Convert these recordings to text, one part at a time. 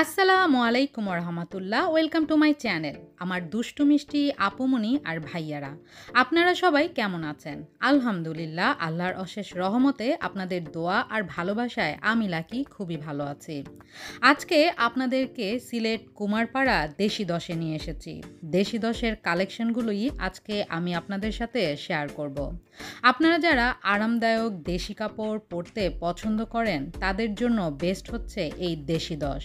আসসালামু আলাইকুম রহমতুল্লাহ। Welcome to my channel. আমার দুষ্টু মিষ্টি আপুমনি আর ভাইয়ারা, আপনারা সবাই কেমন আছেন? আলহামদুলিল্লাহ, আল্লাহর অশেষ রহমতে আপনাদের দোয়া আর ভালোবাসায় আমি লাকি খুবই ভালো আছি। আজকে আপনাদেরকে সিলেট কুমারপাড়া দেশি দশে নিয়ে এসেছি। দেশি দশের কালেকশনগুলোই আজকে আমি আপনাদের সাথে শেয়ার করব। আপনারা যারা আরামদায়ক দেশি কাপড় পরতে পছন্দ করেন তাদের জন্য বেস্ট হচ্ছে এই দেশি দশ।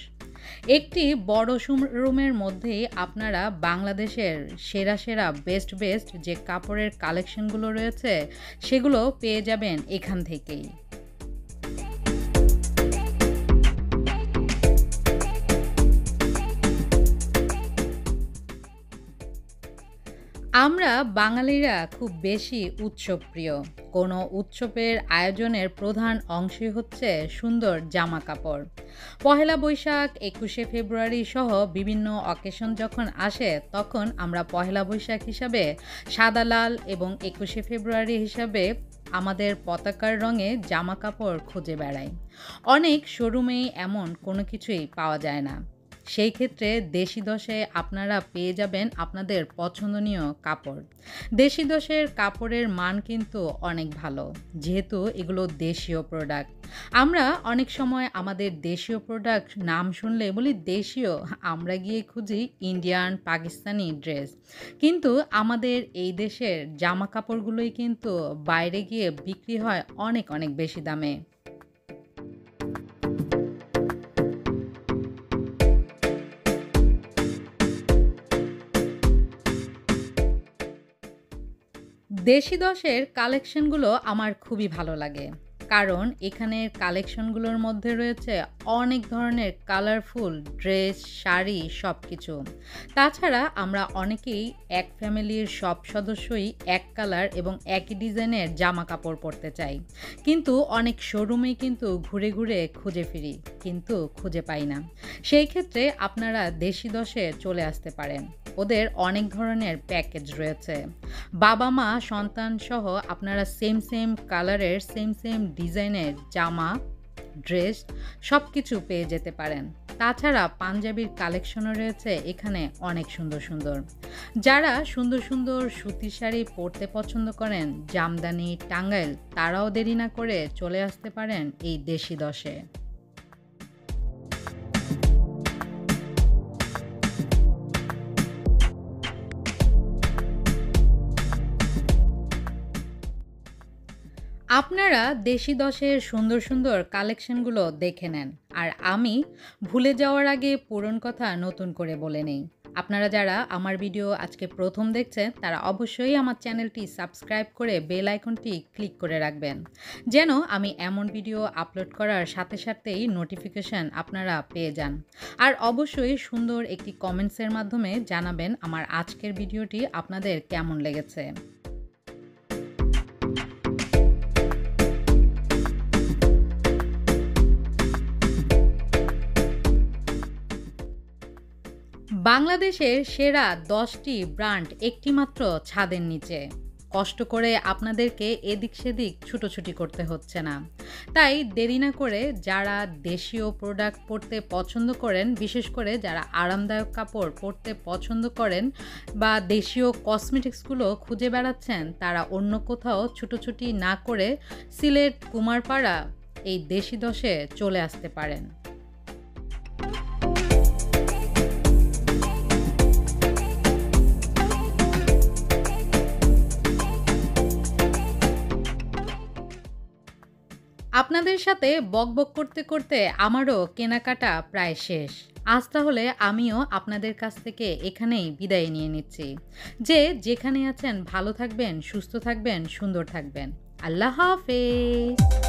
একটি বড় শোরুমের মধ্যেই আপনারা বাংলাদেশের সেরা সেরা বেস্ট যে কাপড়ের কালেকশনগুলো রয়েছে সেগুলো পেয়ে যাবেন এখান থেকেই। আমরা বাঙালিরা খুব বেশি উৎসবপ্রিয়। কোনো উৎসবের আয়োজনের প্রধান অংশই হচ্ছে সুন্দর জামা কাপড়। পহেলা বৈশাখ, 21শে ফেব্রুয়ারি সহ বিভিন্ন অকেশন যখন আসে তখন আমরা পহেলা বৈশাখ হিসাবে সাদা লাল এবং 21শে ফেব্রুয়ারি হিসাবে আমাদের পতাকার রঙে জামা কাপড় খুঁজে বেড়াই। অনেক শোরুমেই এমন কোনো কিছুই পাওয়া যায় না। সেই ক্ষেত্রে দেশি দশে আপনারা পেয়ে যাবেন আপনাদের পছন্দনীয় কাপড়। দেশি দশের কাপড়ের মান কিন্তু অনেক ভালো, যেহেতু এগুলো দেশীয় প্রোডাক্ট। আমরা অনেক সময় আমাদের দেশীয় প্রোডাক্ট নাম শুনলে বলি দেশীয়, আমরা গিয়ে খুঁজি ইন্ডিয়ান, পাকিস্তানি ড্রেস। কিন্তু আমাদের এই দেশের জামা কাপড়গুলোই কিন্তু বাইরে গিয়ে বিক্রি হয় অনেক অনেক বেশি দামে। দেশি দশের কালেকশনগুলো আমার খুবই ভালো লাগে, কারণ এখানের কালেকশনগুলোর মধ্যে রয়েছে অনেক ধরনের কালারফুল ড্রেস, শাড়ি, সব কিছু। তাছাড়া আমরা অনেকেই এক ফ্যামিলির সব সদস্যই এক কালার এবং একই ডিজাইনের জামা কাপড় পরতে চাই, কিন্তু অনেক শোরুমেই কিন্তু ঘুরে ঘুরে খুঁজে ফিরি কিন্তু খুঁজে পাই না। সেই ক্ষেত্রে আপনারা দেশি দশে চলে আসতে পারেন। ওদের অনেক ধরনের প্যাকেজ রয়েছে। বাবা মা সন্তান সহ আপনারা সেম কালারের সেম ডিজাইনের জামা, ড্রেস সব কিছু পেয়ে যেতে পারেন। তাছাড়া পাঞ্জাবির কালেকশনও রয়েছে এখানে অনেক সুন্দর। যারা সুন্দর সুতির শাড়ি পরতে পছন্দ করেন, জামদানি, টাঙ্গাইল, তারাও দেরি না করে চলে আসতে পারেন এই দেশি দশে। আপনারা দেশি দশের সুন্দর কালেকশনগুলো দেখে নেন, আর আমি ভুলে যাওয়ার আগে পুরনো কথা নতুন করে বলে নেই। আপনারা যারা আমার ভিডিও আজকে প্রথম দেখছেন তারা অবশ্যই আমার চ্যানেলটি সাবস্ক্রাইব করে বেল আইকনটি ক্লিক করে রাখবেন, যেন আমি এমন ভিডিও আপলোড করার সাথেই নোটিফিকেশন আপনারা পেয়ে যান। আর অবশ্যই সুন্দর একটি কমেন্টসের মাধ্যমে জানাবেন আমার আজকের ভিডিওটি আপনাদের কেমন লেগেছে। বাংলাদেশের সেরা 10টি ব্র্যান্ড একটিমাত্র ছাদের নিচে। কষ্ট করে আপনাদেরকে এদিক সেদিক ছুটোছুটি করতে হচ্ছে না। তাই দেরি না করে যারা দেশীয় প্রোডাক্ট পরতে পছন্দ করেন, বিশেষ করে যারা আরামদায়ক কাপড় পরতে পছন্দ করেন বা দেশীয় কসমেটিক্সগুলো খুঁজে বেড়াচ্ছেন, তারা অন্য কোথাও ছুটোছুটি না করে সিলেট কুমারপাড়া এই দেশি দশে চলে আসতে পারেন। আপনাদের সাথে বকবক করতে করতে আমারও কেনাকাটা প্রায় শেষ। আজ তাহলে আমিও আপনাদের কাছ থেকে এখানেই বিদায় নিয়ে নিচ্ছি। যে যেখানে আছেন ভালো থাকবেন, সুস্থ থাকবেন, সুন্দর থাকবেন। আল্লাহ হাফেজ।